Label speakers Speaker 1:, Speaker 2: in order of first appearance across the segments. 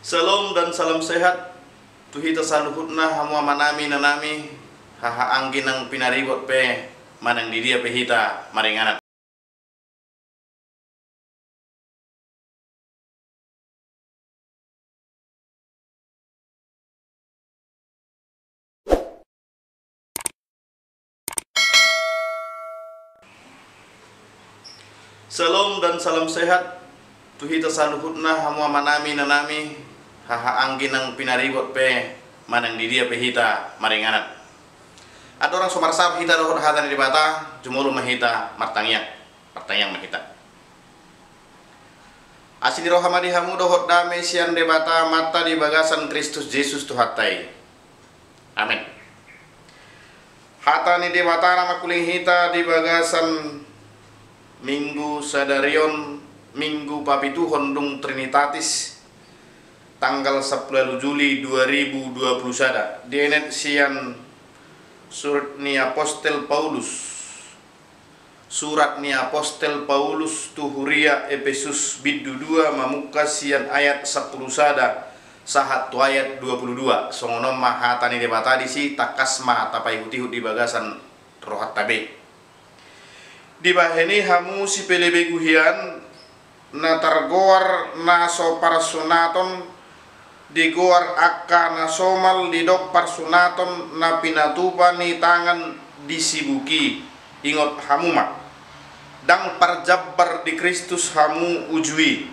Speaker 1: Salam dan salam sehat. Tuhita saluhutna hamu manami nanami haha angin ang pinaribot pe manang di dia pehita maringanan. Salam dan salam sehat. Tuhita saluhutna hamu manami nanami haha angin ang pinaribot pe manang di dia pehita maringanan. Ada orang somarsab hita dohot hatan di bata jumulu mahita martangiang mahita. Asini rohamadi hamu dohot dame sian de bata mata di bagasan Kristus Yesus tuhatai. Amin. Hata ni de bata nama kuling hita di bagasan Minggu Sadarion Minggu Papituhon Dung Trinitatis tanggal 10 Juli 2020 sada dienet sian surat ni Apostel Paulus tuhuria Efesus bidu 2 mamuka sian ayat 10 sada sahat tu ayat 22 songonom mahatani debata disi takasma tapai hutihut di bagasan rohat tabe di baheni hamu si pelebe guhian na targoar na so parsunaton di goar akka na somal di dok parsunaton na pinatupa ni tangan disibuki ingot hamu mak dang parjabbar di Kristus hamu ujui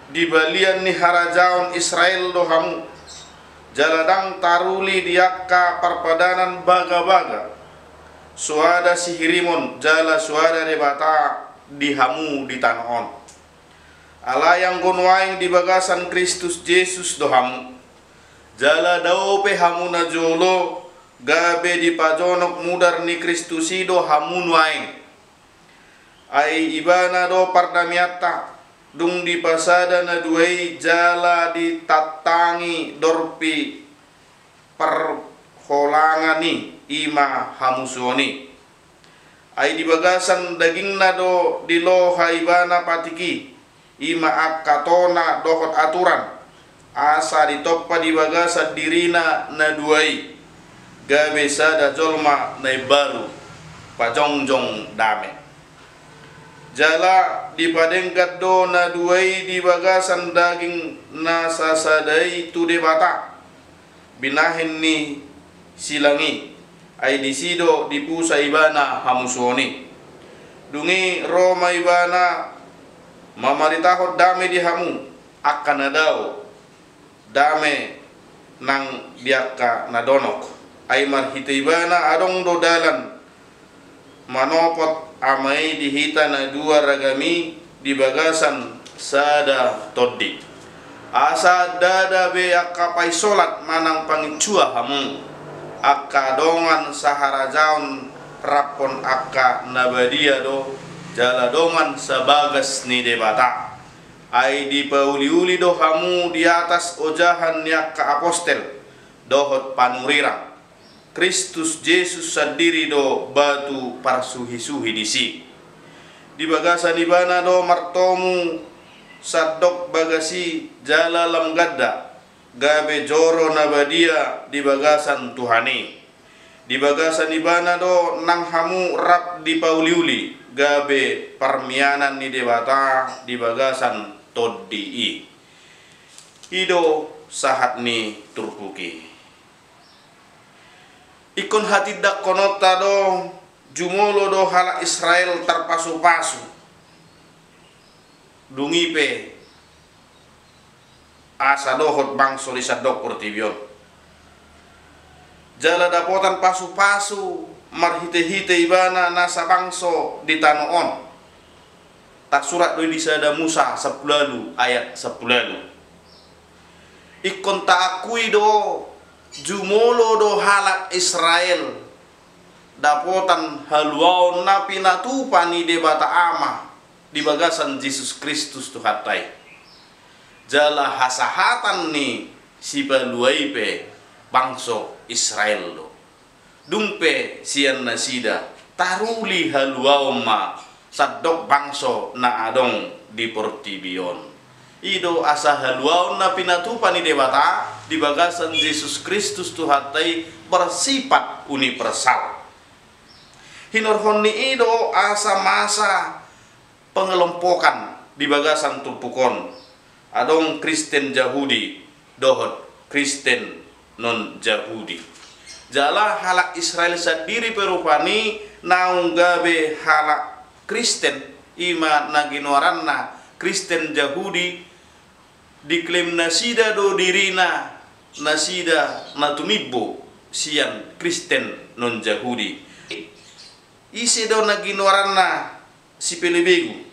Speaker 1: di balian ni harajaon Israel do hamu jaladang taruli di akka parpadanan baga-baga suada sihirimon jala suada debata di hamu di tanon alayang gonwaing di bagasan Kristus Yesus do hamu jala daupe hamu na jolo gabe di pajonok mudar ni Kristusi do hamu nuaing ai ibana do pardamiata dung di pasada na duai jala di tatangi dorpi perholangani ima hamusoni ai di bagasan daging na do di lo haibana patiki ima akatona dohot aturan asa ditoppa di bagasan dirina na duai gabe sada jolma na baru pajongjong dame jala di padengkat do na duai di bagasan daging na sasadai tu debata binahin ni silangi ay disido di pusa ibana hamusoni dungi Roma ibana mamaritahot dame di hamu akan nadaw dame nang biaka nadonok ay marhita ibana adong do dalan manopot amai dihita na dua ragami di bagasan sada toddi asa dada be akapay solat manang pangicua hamu akka dongan saharajaon rapon akka nabadia do jala dongan sabagas ni debata ai di pauli-uli do hamu di atas ojahan yakka apostel dohot panurirang Kristus Yesus sendiri do batu parsuhi-suhi disi di bagasan ibana do martomu sadok bagasi jala lam gadda gabe joro nabadia di bagasan Tuhani di bagasan ibana do nang hamu rap di pauliuli gabe parmianan ni debata di bagasan toddi ido sahat ni turpuki ikon hati dak konota do jumolo do hala Israel terpasu-pasu dungipe asa dohot bang solisa dok portibion jala dapotan pasu-pasu marhite-hite ibana nasa bangso di tanoon tak surat do disada Musa 10 ayat 10 ikon ta akui do jumolo do halak Israel dapotan haluaon na pinatupani debata ama di bagasan Yesus Kristus tuhatai jala hasahatan ni si paluaipe bangso Israel do dumpe sian nasida taruli haluaoma sadok bangso na adong di portibion ido asa haluaun na pinatupan ni debata di bagasan Yesus Kristus Tuhatai bersifat universal. Hinorhon ni ido asa masa pengelompokan di bagasan turpukon adong Kristen Yahudi dohot Kristen non Yahudi. Jala halak Israel sendiri perupani naung gabe halak Kristen ima naginoranna Kristen Yahudi diklaim nasida do dirina nasida natumibo sian Kristen non Yahudi. Isi do naginoranna si Pilibegu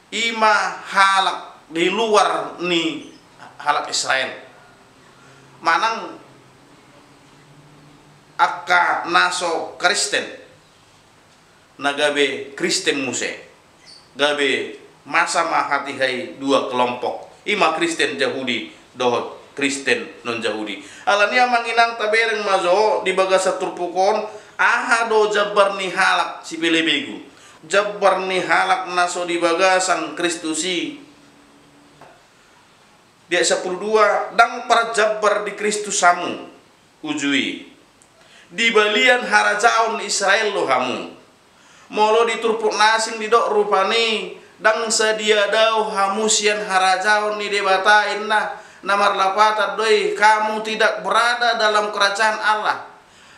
Speaker 1: ima halak di luar ni halak Israel manang akka naso Kristen nagabe Kristen muse gabe masa mahatihai dua kelompok ima Kristen Yahudi dohot Kristen non Yahudi alania manginang tabereng mazo di bagasa turpukon aha do jabar ni halak si Pilibegu jabar ni halak naso di bagasan Kristusi dia 12 dang para jabar di Kristus samu ujui di balian harajaon Israel lo hamu molo diturpuk nasing didok rupani dang sedia dau hamusian harajaon ni debata inna namar lapata doi kamu tidak berada dalam kerajaan Allah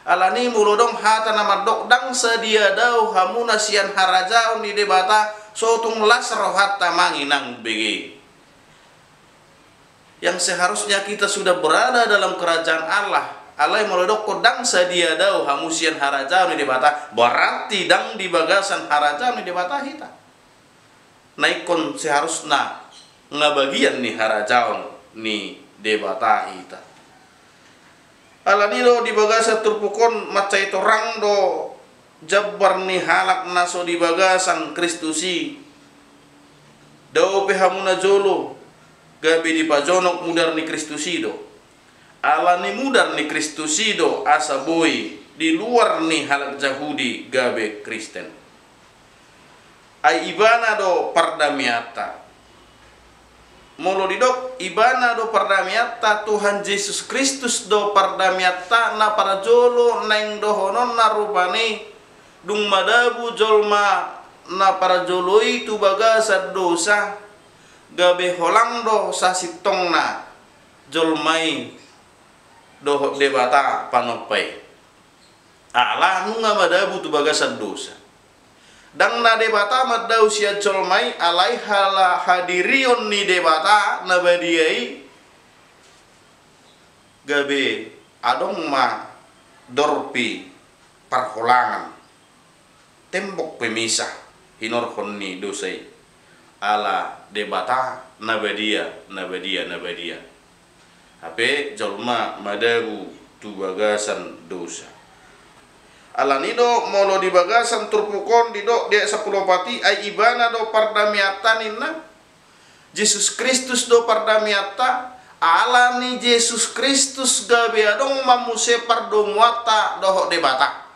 Speaker 1: alani mulodong hata namar dok dang sedia dau hamunasian harajaon ni debata sotung lasro hatta manginang bege yang seharusnya kita sudah berada dalam kerajaan Allah Allah melodok kodang sedia dau hamusian harajaon ni debata berarti dang di bagasan harajaon ni debata hita naikon seharusnya ngabagian ni harajaon ni debata hita alani do di bagasan turpukon macai torang do jabar ni halak naso di bagasan Kristusi do pehamuna jolo gabe di pajonok mudar ni Kristusi do ala ni mudar ni Kristusido asa boy di luar ni halak Yahudi gabe Kristen ai ibana do pardamiata molo didok ibana do pardamiata Tuhan Yesus Kristus do pardamiata na para jolo neng dohonon na rupani dung madabu jolma na para jolo itu bagasa dosa gabe holang do sasitong na jolmai dohot debata panopai ala nunga madabu tu bagasan dosa dang na debata madau sia colmai alai hala hadirion ni debata nabadiai gabe adong ma dorpi parholangan tembok pemisah hinorhon ni dosai ala debata nabadia Ape jolma madabu tu bagasan dosa. Alanido molo di bagasan turpukon didok dia 10 pati ai ibana do pardamiatan inna. Yesus Kristus do pardamiata alani Yesus Kristus gabe adong mamuse pardomuata dohok debata.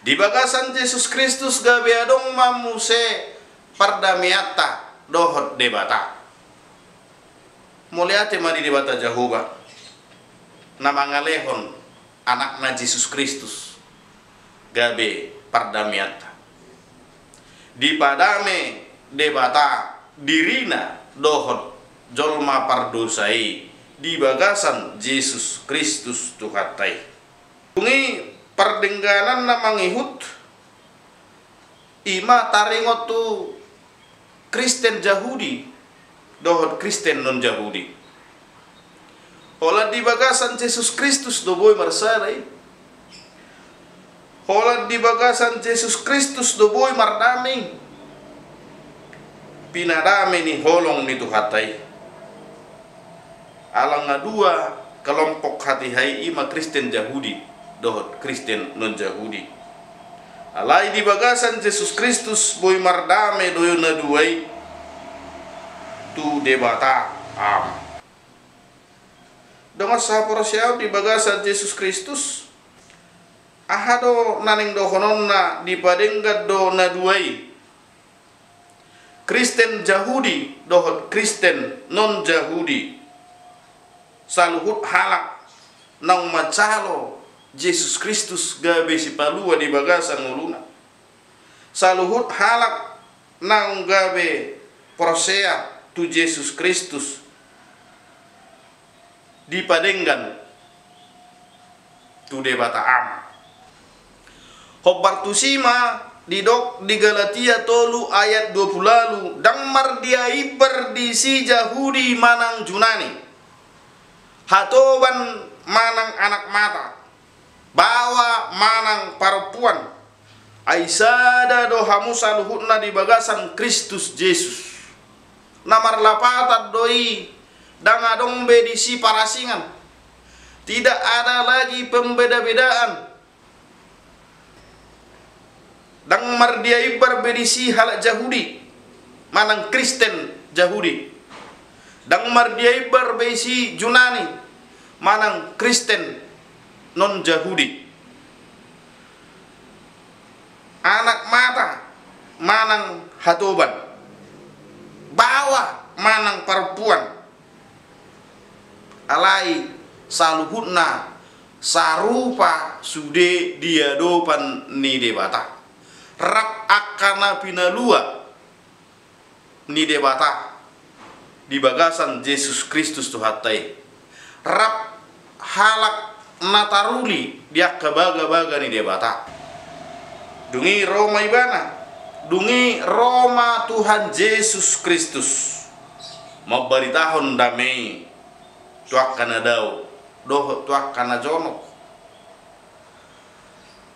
Speaker 1: Di bagasan Yesus Kristus gabe adong mamuse pardamiata dohok debata. Muliate mani debata Jehovah nama ngalehon anakna Yesus Kristus gabe pardamiata di padame debata dirina dohot jolma pardosai di bagasan Yesus Kristus tuhatai tungi perdengganan na mangihut ima taringot tu Kristen Yahudi dohot Kristen non Yahudi hola di bagasan Yesus Kristus do boy marsarai hola di bagasan Yesus Kristus do boy mardaming pinadame ni holong ni tuhatai alang ngadua kelompok hati hai ima Kristen Yahudi dohot Kristen non Yahudi alai di bagasan Yesus Kristus boy mardame doyo na duai tu debata am dengan sahaporosyaw di bagasan Yesus Kristus ahado naning dohononna di padenggat do na duai Kristen Yahudi dohot Kristen non Yahudi saluhut halak nang macalo Yesus Kristus gabe si palua di bagasan nguluna. Saluhut halak nang gabe prosea tu Yesus Kristus di padenggan tu debata am. Hobartusima didok di Galatia tolu ayat 20 lalu dang mardiai berdisi Yahudi manang Junani hatoban manang anak mata bawa manang perempuan aisada dohamu saluhutna di bagasan Kristus Yesus namar lapatat doi dang adong bedisi parasingan tidak ada lagi pembeda-bedaan dang mardiai berbedisi halak Yahudi manang Kristen Yahudi dang mardiai berbedisi Junani manang Kristen non Yahudi anak mata manang hatoban bawa manang perempuan alai saluhutna sarupa sude diadopan ni debata rap akana pinalua ni debata di bagasan Yesus Kristus Tuhatai rap halak nataruli dia kebaga-baga ni debata dungi Roma ibana dungi Roma Tuhan Yesus Kristus mabaritahon damai tuak kana dau doh tuak kana jonok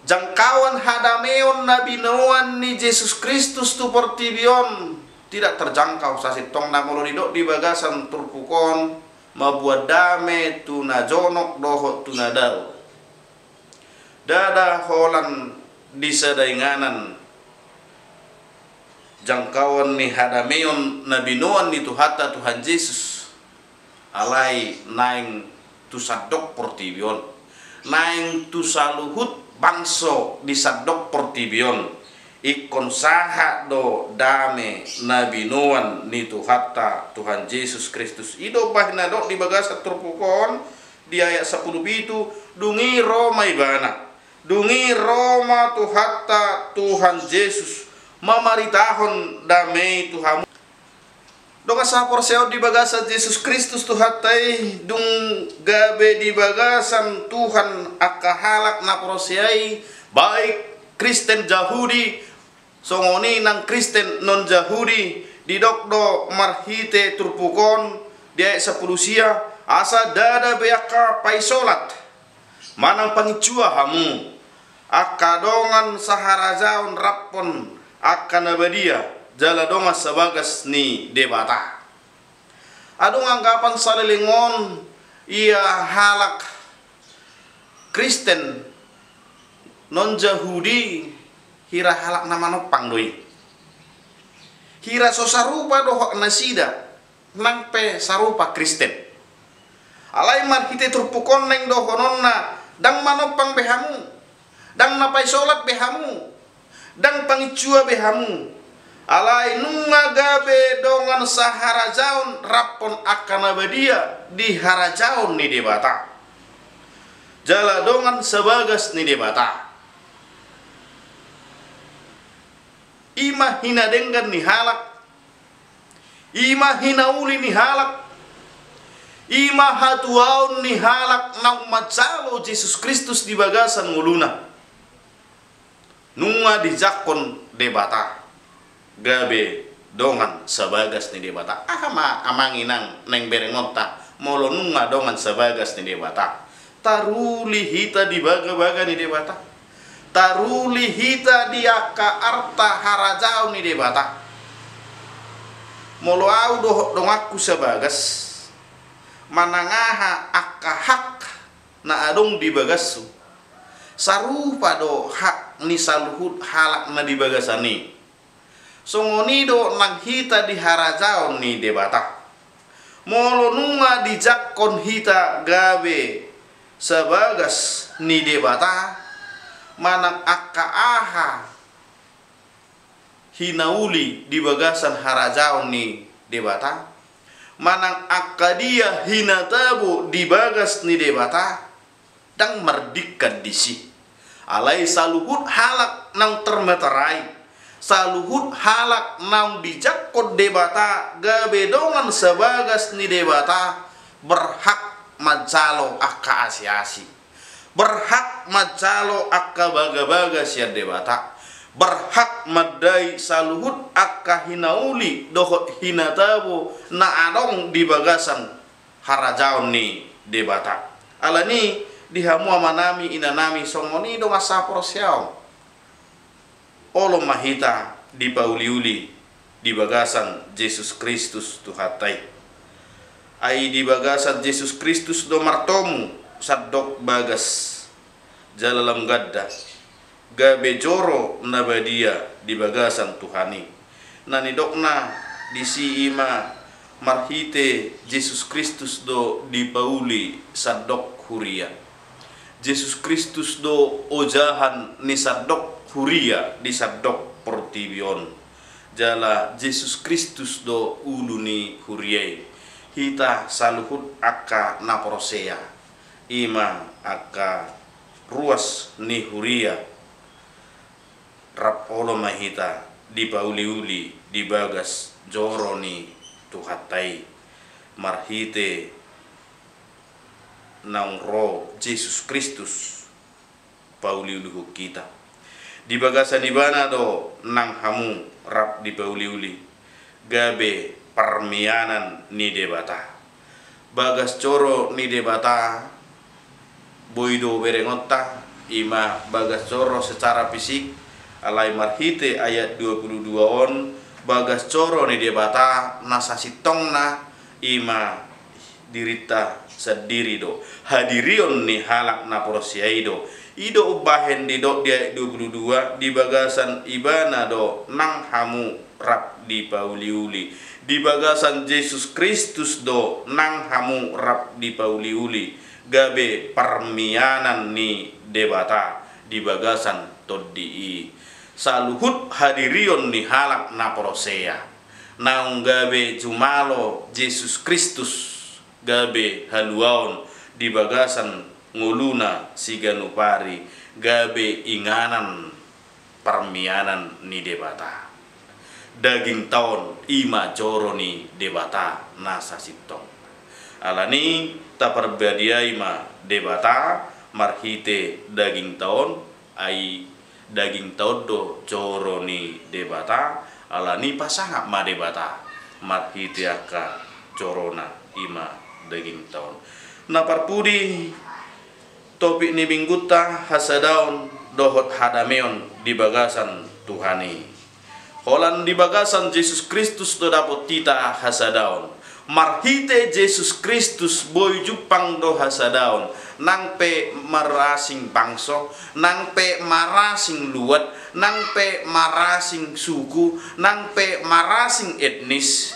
Speaker 1: jangkauan hadameon nabi noan ni Yesus Kristus tu pertibion tidak terjangkau sasitong namolo didok di bagasan turpukon mabuat dame tu najonok doho tu nadau dada holan di sadainganan jangkauan ni hadameon nabi noan ni tuhata Tuhan Yesus alai naing tu sadok pertibion naing tu saluhut bangso di sadok pertibion ikon saha do dame nabi noan ni tuhata Tuhan Yesus Kristus ido bahina dok di bagasa turpukon di ayat 10 itu dungi Roma ibana dungi Roma tuhata Tuhan Yesus mamaritahon dame Tuhan dong asa porseo di bagasa Yesus Kristus tuhatai dung gabe di bagasan Tuhan akahalak na porseai baik Kristen Yahudi songoni nang Kristen non Yahudi di dokdo marhite turpukon dia 10 sia asa dada beaka paisolat manang pangicua hamu akadongan saharajaun rappon akan abadia jala donga sabagas ni debata adong anggapan salilingon ia halak Kristen non Yahudi hira halak nama nopang doi hira so sarupa dohok nasida nangpe sarupa Kristen alai marhite turpukon neng dohononna dang manopang behamu dang napai solat behamu dang pangicua behamu alai nunga gabe dongan saharajaun rapon akan abadia di harajaun ni debata jala dongan sebagas ni debata ima hina denggan ni halak ima hina uli ni halak ima hatuaun ni halak nang macalo Yesus Kristus di bagasan nguluna nunga dijakon debata gabe dongan sebagas ni debata ama amanginang neng berengonta molo nunga dongan sebagas ni debata taruli hita di baga-baga ni debata taruli hita di aka arta harajau ni debata molo au dong aku sebagas manangaha aka hak na adong di bagasu sarupa do hak ni saluhut halak na di bagasani songoni do nang hita di harajaon ni debata molo nunga dijakon hita gabe sebagas ni debata manang akka aha hinauli di bagasan harajaon ni debata, manang akadia hinatabu di bagas ni debata, dang mardikan disi. Alai saluhut halak nang termeterai, saluhut halak nang dijakot debata, gabedongan sebagas ni debata, berhak majalo akka asi-asi, berhak majalo akka baga-baga sia debata, berhak madai saluhut akka hinauli dohot hinatabu na adong di bagasan harajaon ni debata. Alani dihamu amanami inanami songoni do masapro siao olo mahita di pauliuli di bagasan Yesus Kristus tuhatai ai di bagasan Yesus Kristus do martomu sadok bagas jalalam gadda gabe joro nabadia di bagasan Tuhani nani dokna di si ima marhite Yesus Kristus do di pauli sadok huria Yesus Kristus do ojahan ni sadok huria di sadok portibion jala Yesus Kristus do uluni huriai hita saluhut akka naporosea ima akka ruas ni huria rap olo mahita di pauli-uli di bagas joro ni tuhatai marhite naung ro Yesus Kristus pauliuluhu kita di bagasan ibana do nang hamu rap di pauliuli gabe parmianan ni debata bagas coro ni debata boido berengotta ima bagas coro secara fisik alai marhite ayat 22 on bagas coro ni debata nasasitongna ima dirita sendiri do hadirion ni halak na porosiai do ido ubahen di do dia 22 di bagasan ibana do nang hamu rap di pauliuli di bagasan Yesus Kristus do nang hamu rap di pauliuli gabe parmianan ni debata di bagasan toddi saluhut hadirion ni halak na porosea naung gabe jumalo Yesus Kristus gabe haluaon di bagasan nguluna siganupari gabe inganan parmianan ni debata daging taon ima joro ni debata nasa sitong alani taperbadiai ma debata marhite daging taon ai daging taon do joro ni debata alani pasangap ma debata marhite akka corona ima daging tahun. Naparpudi topik ni bingguta hasadaun dohot hadameon di bagasan Tuhani. Holan di bagasan Yesus Kristus do dapot tita hasadaun. Marhite Yesus Kristus boy jupang do hasadaun. Nang pe marasing bangso, nang pe marasing luat, nang pe marasing suku, nang pe marasing etnis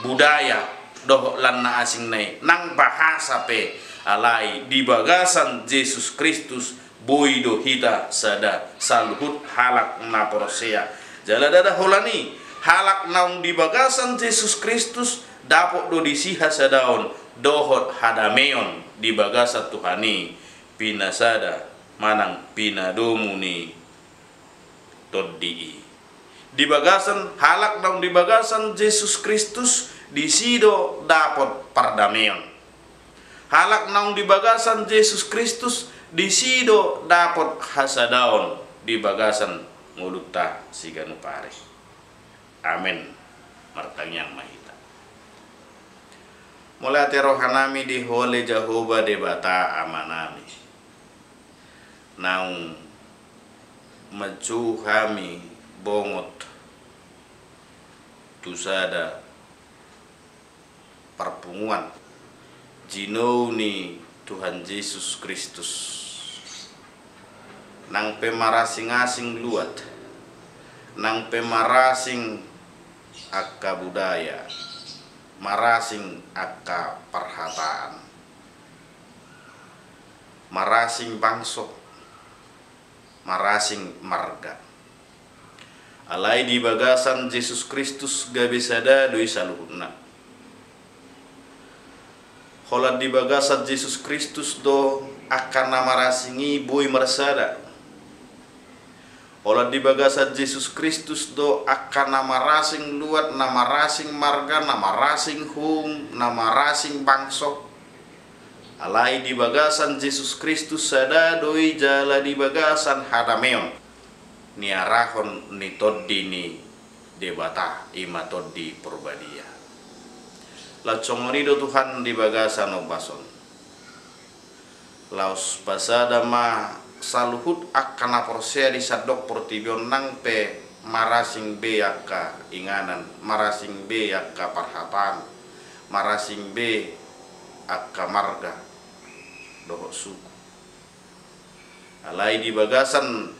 Speaker 1: budaya doh lanna asing nai nang bahasa pe alai di bagasan Yesus Kristus boy do hita sada saluhut halak na porosea jala dada holani halak naung di bagasan Yesus Kristus dapot do disiha sadaon dohot hadameon di bagasan Tuhani pinasada manang pinadomu ni toddi di bagasan halak naung di bagasan Yesus Kristus di sido dapot pardamaian halak naung di bagasan Yesus Kristus di sido dapot hasadaon di bagasan ngulutta siganupare amin martangyang mahita mulai terohanami di hole Jehovah debata amanami naung macu kami bongot tusada perpunguan jino ni Tuhan Yesus Kristus nang pemarasing-asing luat nang pemarasing akka budaya marasing akka perhataan marasing bangso marasing marga alai di bagasan Yesus Kristus gabe sada doi saluhutna. Holat di bagasan Yesus Kristus do akan nama rasingi boy mersada. Holat di bagasan Yesus Kristus do akan nama rasing luat, nama rasing marga, nama rasing hum, nama rasing bangsok. Alai di bagasan Yesus Kristus sada doi jala di bagasan hadameon. Ni arahon ni toddi ni debata ima toddi perbadia. Lacongonido Tuhan di bagasan obason. Laos pasada ma saluhut akan aporsea di sadok portibion nang pe marasing be akka inganan, marasing be akka parhatan, marasing be akka marga dohok suku. Alai di bagasan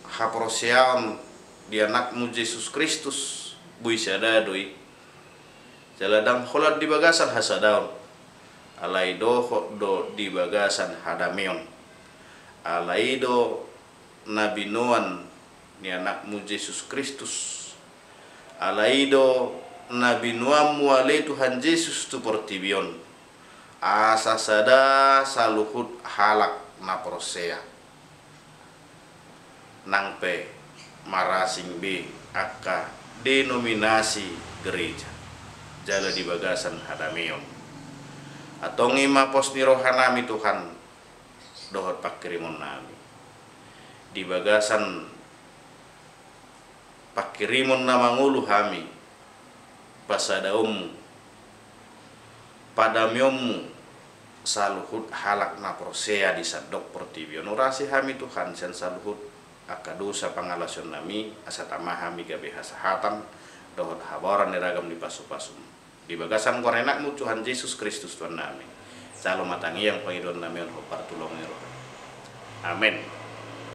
Speaker 1: haproseaon di anakmu Yesus Kristus bui sadadoi jaladang holat di bagasan hasadaon alai dohok do di bagasan hadameon alai do Nabi Noan ni anakmu Yesus Kristus alai do Nabi Noam muale Tuhan Yesus tu portibion asa sada saluhut halak na prosea nangpe marasing be akka denominasi gereja jala di bagasan hadameon atau ngima pos ni rohanami Tuhan dohot pakirimon nami di bagasan pakirimon nama ngulu hami pasadaum padamiomu saluhut halak na prosea di sadok portibion orasi hami Tuhan sen saluhut akadosa pangalason nami asatama hami gabe hasahatan dohot habaran niragam di pasu-pasum di bagasan korenakmu Tuhan Yesus Kristus Tuhan nami salo matangi yang pangidon nami on hopar tulong niro amin.